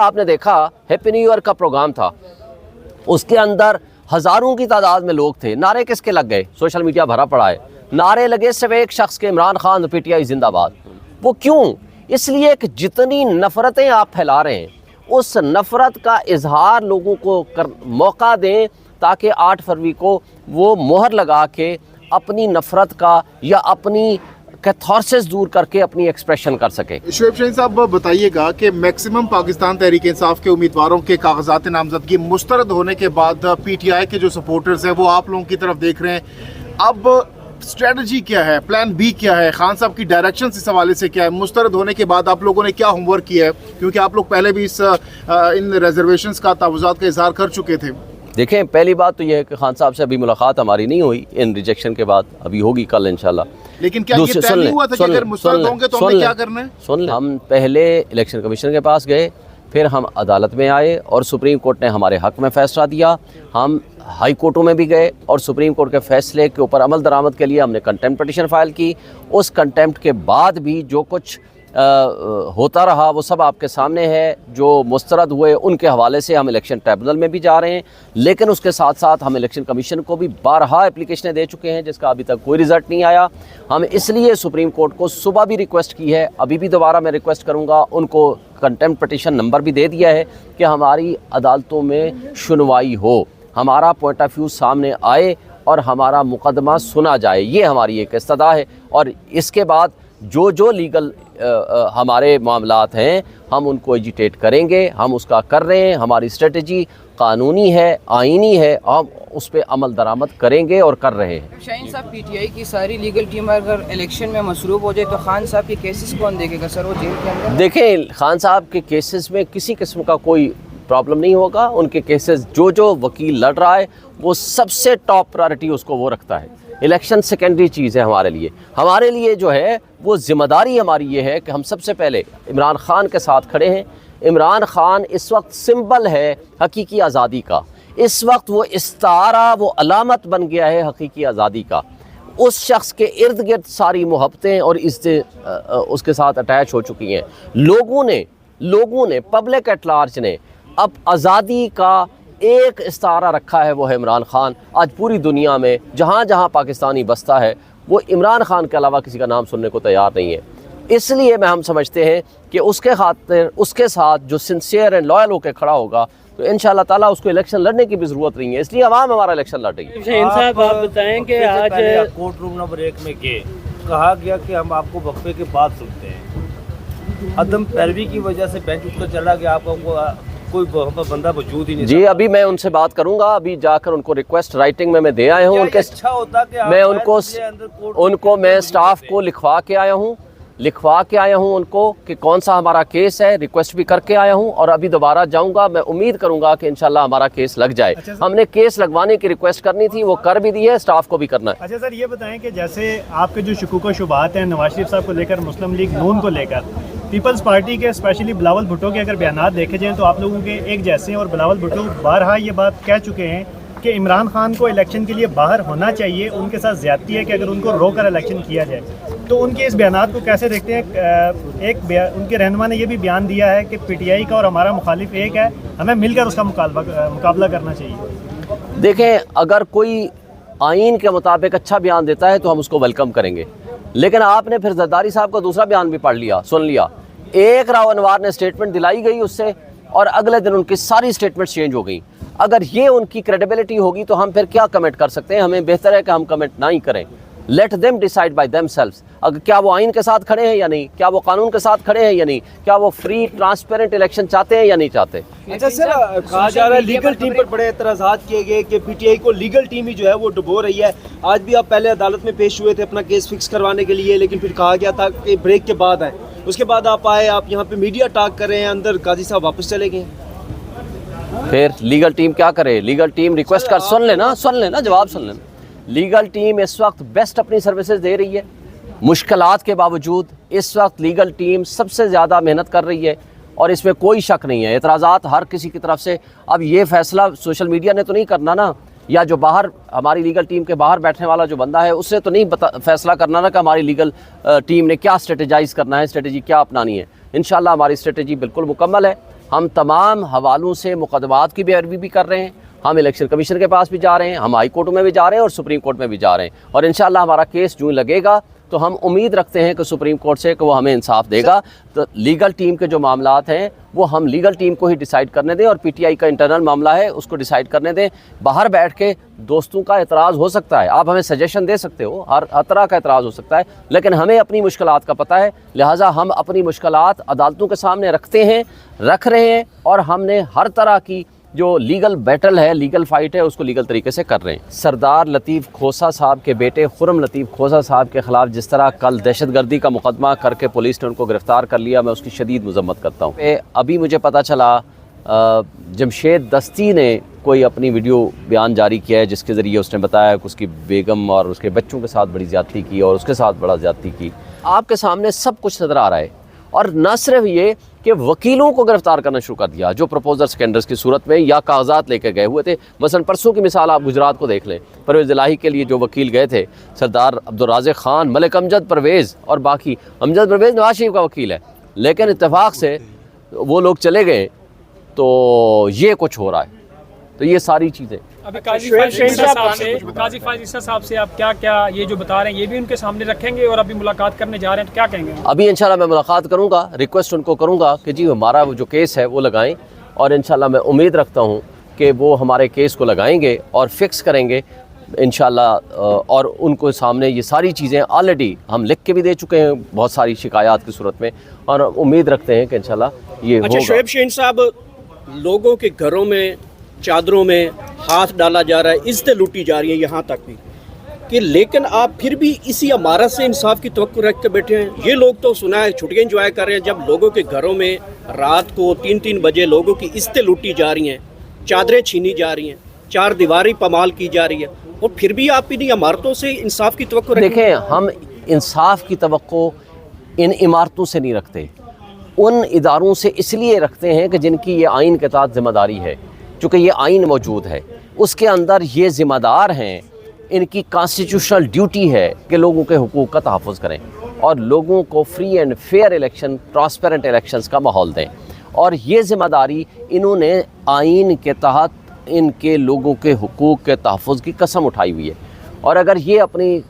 आपने देखा happy new year का प्रोग्राम था, उसके अंदर हज़ारों की तादाद में लोग थे। नारे किसके लग गए? सोशल मीडिया भरा पड़ा है। नारे लगे सिर्फ एक शख्स के, इमरान खान पीटीआई जिंदाबाद। वो क्यों? इसलिए कि जितनी नफ़रतें आप फैला रहे हैं, उस नफ़रत का इजहार लोगों को मौका दें, ताकि 8 फरवरी को वो मोहर लगा के अपनी नफ़रत का या अपनी कैथारसिस दूर करके अपनी एक्सप्रेशन कर सके। शोएब शाहीन साहब बताइएगा कि मैक्सिमम पाकिस्तान तहरीक इंसाफ के उम्मीदवारों के कागजात नामजदगी मुस्तरद होने के बाद पीटीआई के जो सपोर्टर्स हैं वो आप लोगों की तरफ देख रहे हैं। अब स्ट्रेटजी क्या है, प्लान बी क्या है, खान साहब की डायरेक्शन इस हवाले से क्या है? मुस्तरद होने के बाद आप लोगों ने क्या होमवर्क किया है, क्योंकि आप लोग पहले भी इन रिजर्वेशंस का तहफ़्फ़ुज़ात का इजहार कर चुके थे। देखें, पहली बात तो यह है कि खान साहब से अभी मुलाकात हमारी नहीं हुई इन रिजेक्शन के बाद, अभी होगी कल इंशाल्लाह। लेकिन क्या ये तय नहीं हुआ था कि अगर मुस्तरद होंगे तो हमें क्या करना है? सुन ले, हम पहले इलेक्शन कमीशन के पास गए, फिर हम अदालत में आए और सुप्रीम कोर्ट ने हमारे हक़ में फ़ैसला दिया। हम हाई कोर्टों में भी गए और सुप्रीम कोर्ट के फ़ैसले के ऊपर अमल दरामद के लिए हमने कंटेम्प्ट पटिशन फ़ाइल की। उस कंटेम्प्ट के बाद भी जो कुछ होता रहा वो सब आपके सामने है। जो मुस्तरद हुए उनके हवाले से हम इलेक्शन ट्रिब्यूनल में भी जा रहे हैं, लेकिन उसके साथ साथ हम इलेक्शन कमीशन को भी 12 एप्लीकेशनें दे चुके हैं, जिसका अभी तक कोई रिज़ल्ट नहीं आया। हम इसलिए सुप्रीम कोर्ट को सुबह भी रिक्वेस्ट की है, अभी भी दोबारा मैं रिक्वेस्ट करूँगा, उनको कंटेम्प्ट पटिशन नंबर भी दे दिया है कि हमारी अदालतों में सुनवाई हो, हमारा पॉइंट ऑफ व्यू सामने आए और हमारा मुकदमा सुना जाए। ये हमारी एक इस्तदा है। और इसके बाद जो लीगल हमारे मामलात हैं हम उनको एजिटेट करेंगे। हम उसका कर रहे हैं। हमारी स्ट्रेटजी कानूनी है, आइनी है, हम उस पर अमल दरामद करेंगे और कर रहे हैं। शाहीन साहब, पीटीआई की सारी लीगल टीम अगर इलेक्शन में मसरूफ़ हो जाए तो खान साहब के केसेस कौन देखेगा सर? वो जेल के अंदर? देखें, खान साहब के केसेस में किसी किस्म का कोई प्रॉब्लम नहीं होगा। उनके केसेस जो वकील लड़ रहा है वो सबसे टॉप प्रायोरिटी उसको वो रखता है। इलेक्शन सेकेंडरी चीज़ है हमारे लिए। हमारे लिए जो है वो ज़िम्मेदारी हमारी ये है कि हम सबसे पहले इमरान खान के साथ खड़े हैं। इमरान खान इस वक्त सिंबल है हकीकी आज़ादी का। इस वक्त वो इस्तारा, वो अलामत बन गया है हकीकी आज़ादी का। उस शख्स के इर्द गिर्द सारी मोहब्बतें और इज्जतें उसके साथ अटैच हो चुकी हैं। लोगों ने पब्लिक एट लार्ज ने अब आज़ादी का एक इस्तारा रखा है, वो है इमरान खान। आज पूरी दुनिया में जहाँ जहाँ पाकिस्तानी बसता है वो इमरान खान के अलावा किसी का नाम सुनने को तैयार नहीं है। इसलिए हम समझते हैं कि उसके खातिर उसके साथ जो सिंसियर एंड लॉयल होकर खड़ा होगा तो इंशाअल्लाह ताला उसको इलेक्शन लड़ने की भी ज़रूरत नहीं है। इसलिए अवाम हमारा इलेक्शन लड़ रही है। शाहीन साहब, आप बताएं कि आज कोर्ट रूम नंबर 1 में गए, कहा गया कि हम आपको वक्फे के बाद सुनते हैं। अदम पैरवी की वजह से बेंच उठकर चला गया, आपको कोई वहाँ पर बंदा मौजूद ही नहीं। जी, अभी मैं उनसे बात करूंगा। अभी जाकर उनको रिक्वेस्ट राइटिंग में मैं दे आया हूँ। उनके अच्छा होता कि मैं उनको मैं स्टाफ को लिखवा के आया हूँ उनको कि कौन सा हमारा केस है, रिक्वेस्ट भी करके आया हूँ और अभी दोबारा जाऊँगा। मैं उम्मीद करूँगा कि इंशाल्लाह हमारा केस लग जाए। हमने केस लगवाने की रिक्वेस्ट करनी थी, वो कर भी दी है, स्टाफ को भी करना है। अच्छा सर, ये बताएं कि जैसे आपके जो शुकूक व शुबहात हैं नवाज शरीफ साहब को लेकर, मुस्लिम लीग नून को लेकर, पीपल्स पार्टी के स्पेशली बिलावल भुट्टो के अगर बयानात देखे जाएँ तो आप लोगों के एक जैसे हैं और बिलावल भुट्टो बारहा ये बात कह चुके हैं कि इमरान खान को इलेक्शन के लिए बाहर होना चाहिए, उनके साथ ज़्यादती है कि अगर उनको रोककर इलेक्शन किया जाए। तो उनके इस बयानात को कैसे देखते हैं? उनके रहनुमा ने यह भी बयान दिया है कि पीटीआई का और हमारा मुखालिफ एक है, हमें मिलकर उसका मुकाबला करना चाहिए। देखें, अगर कोई आइन के मुताबिक अच्छा बयान देता है तो हम उसको वेलकम करेंगे, लेकिन आपने फिर जरदारी साहब का दूसरा बयान भी पढ़ लिया, सुन लिया। एक राव अनवार ने स्टेटमेंट दिलाई गई उससे और अगले दिन उनकी सारी स्टेटमेंट्स चेंज हो गई। अगर ये उनकी क्रेडिबिलिटी होगी तो हम फिर क्या कमेंट कर सकते हैं? हमें बेहतर है कि हम कमेंट ना ही करें। Let them decide by themselves. अगर क्या वो आइन के साथ खड़े हैं या नहीं, क्या वो कानून के साथ खड़े हैं या नहीं, क्या वो फ्री ट्रांसपेरेंट इलेक्शन चाहते हैं या नहीं चाहते। अच्छा सर, कहा जा रहा है लीगल टीम पर बड़े एतराज़ात किए गए कि पीटीआई को लीगल टीम ही जो है वो डुबो रही है। आज भी आप पहले अदालत में पेश हुए थे अपना केस फिक्स करवाने के लिए, लेकिन फिर कहा गया था कि ब्रेक के बाद आए। उसके बाद आप आए, आप यहाँ पे मीडिया टॉक कर रहे हैं, अंदर काजी साहब वापस चले गए। फिर लीगल टीम क्या करे? लीगल टीम रिक्वेस्ट कर, सुन लेना, जवाब सुन लेना। लीगल टीम इस वक्त बेस्ट अपनी सर्विसेज दे रही है। मुश्किलात के बावजूद इस वक्त लीगल टीम सबसे ज़्यादा मेहनत कर रही है और इसमें कोई शक नहीं है। एतराज़ात हर किसी की तरफ से। अब ये फैसला सोशल मीडिया ने तो नहीं करना ना, या जो बाहर हमारी लीगल टीम के बाहर बैठने वाला जो बंदा है उससे तो नहीं फैसला करना ना कि हमारी लीगल टीम ने क्या स्ट्रेटेजाइज़ करना है, स्ट्रेटेजी क्या अपनानी है। इंशाल्लाह हमारी स्ट्रेटेजी बिल्कुल मुकम्मल है। हम तमाम हवालों से मुकदमात की पैरवी भी कर रहे हैं। हम इलेक्शन कमीशन के पास भी जा रहे हैं, हम हाई कोर्ट में भी जा रहे हैं और सुप्रीम कोर्ट में भी जा रहे हैं। और इंशाअल्लाह हमारा केस जो लगेगा तो हम उम्मीद रखते हैं कि सुप्रीम कोर्ट से कि वो हमें इंसाफ देगा। तो लीगल टीम के जो मामलात हैं वो हम लीगल टीम को ही डिसाइड करने दें, और पीटीआई का इंटरनल मामला है उसको डिसाइड करने दें। बाहर बैठ के दोस्तों का एतराज़ हो सकता है, आप हमें सजेशन दे सकते हो, हर तरह का एतराज़ हो सकता है, लेकिन हमें अपनी मुश्किलात का पता है, लिहाजा हम अपनी मुश्किलात अदालतों के सामने रखते हैं, रख रहे हैं, और हमने हर तरह की जो लीगल बैटल है, लीगल फाइट है, उसको लीगल तरीके से कर रहे हैं। सरदार लतीफ़ खोसा साहब के बेटे खुर्रम लतीफ़ खोसा साहब के ख़िलाफ़ जिस तरह कल दहशतगर्दी का मुकदमा करके पुलिस ने उनको गिरफ़्तार कर लिया, मैं उसकी शदीद मज़म्मत करता हूँ। अभी मुझे पता चला जमशेद दस्ती ने कोई अपनी वीडियो बयान जारी किया है जिसके ज़रिए उसने बताया कि उसकी बेगम और उसके बच्चों के साथ बड़ी ज़्यादती की और उसके साथ बड़ा ज़्यादती की। आपके सामने सब कुछ नज़र आ रहा है, और न सिर्फ ये कि वकीलों को गिरफ्तार करना शुरू कर दिया जो प्रपोजल स्कैंडल्स की सूरत में या कागजात लेकर गए हुए थे। मसलन परसों की मिसाल आप गुजरात को देख लें, परवेज़ इलाही के लिए जो वकील गए थे, सरदार अब्दुर्राज़िक ख़ान, मलिक अमजद परवेज़ और बाकी, अमजद परवेज़ नवाज शरीफ का वकील है, लेकिन इत्तेफाक से वो लोग चले गए तो ये कुछ हो रहा है। तो ये सारी चीज़ें अभी काजी फाइज ईसा साहब से आप क्या क्या ये जो बता रहे हैं ये भी उनके सामने रखेंगे, और अभी मुलाकात करने जा रहे हैं तो क्या कहेंगे? अभी इंशाल्लाह मैं मुलाकात करूंगा, रिक्वेस्ट उनको करूंगा कि जी हमारा वो जो केस है वो लगाएं, और इंशाल्लाह मैं उम्मीद रखता हूं कि वो हमारे केस को लगाएंगे और फिक्स करेंगे इंशाल्लाह। और उनको सामने ये सारी चीज़ें ऑलरेडी हम लिख के भी दे चुके हैं बहुत सारी शिकायत की सूरत में, और उम्मीद रखते हैं कि इंशाल्लाह ये होगा। शोएब शहीन साहब, लोगों के घरों में चादरों में हाथ डाला जा रहा है, इज्जतें लूटी जा रही है यहाँ तक भी कि, लेकिन आप फिर भी इसी इमारत से इंसाफ की तवक्को रख के बैठे हैं। ये लोग तो सुना है छुट्टियाँ इंजॉय कर रहे हैं, जब लोगों के घरों में रात को 3-3 बजे लोगों की इज्जतें लूटी जा रही हैं, चादरें छीनी जा रही हैं, चार दीवारी पमाल की जा रही है, और फिर भी आप इन्हीं इमारतों से इंसाफ की तवक्को रखें। देखें, हम इंसाफ की तवक्को इन इमारतों से नहीं रखते, उन इदारों से इसलिए रखते हैं कि जिनकी ये आइन के तहत ज़िम्मेदारी है। चूँकि ये आइन मौजूद है, उसके अंदर ये ज़िम्मेदार हैं, इनकी कॉन्स्टिट्यूशनल ड्यूटी है कि लोगों के हुकूक़ का तहफ़्फ़ुज़ करें और लोगों को free and fair election, transparent elections का माहौल दें। और ये ज़िम्मेदारी इन्होंने आइन के तहत इनके लोगों के हुकूक़ के तहफ़्फ़ुज़ की कसम उठाई हुई है, और अगर ये अपनी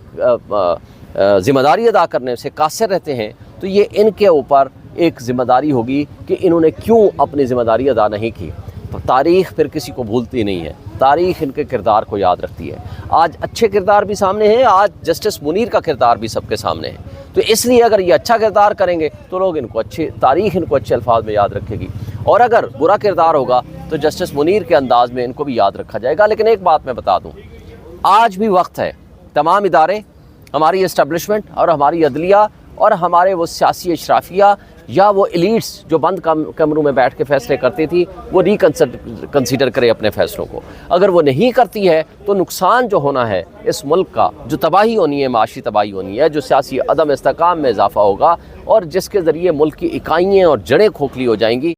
ज़िम्मेदारी अदा करने से कासिर रहते हैं तो ये इनके ऊपर एक ज़िम्मेदारी होगी कि इन्होंने क्यों अपनी ज़िम्मेदारी अदा नहीं की। तो तारीख़ फिर किसी को भूलती नहीं है, तारीख़ इनके किरदार को याद रखती है। आज अच्छे किरदार भी सामने हैं, आज जस्टिस मुनीर का किरदार भी सबके सामने है, तो इसलिए अगर ये अच्छा किरदार करेंगे तो लोग इनको अच्छे, तारीख़ इनको अच्छे अल्फाज में याद रखेगी, और अगर बुरा किरदार होगा तो जस्टिस मुनीर के अंदाज़ में इनको भी याद रखा जाएगा। लेकिन एक बात मैं बता दूँ, आज भी वक्त है, तमाम इदारे, हमारी इस्टबलिशमेंट और हमारी अदलिया और हमारे वो सियासी अशराफिया या वो एलिट्स जो बंद कमरों में बैठ के फ़ैसले करती थी, वो कंसीडर करे अपने फ़ैसलों को। अगर वो नहीं करती है तो नुकसान जो होना है इस मुल्क का, जो तबाही होनी है, माशी तबाही होनी है, जो सियासी अदम इस्तेकाम में इजाफ़ा होगा, और जिसके ज़रिए मुल्क की इकाइयाँ और जड़ें खोखली हो जाएंगी।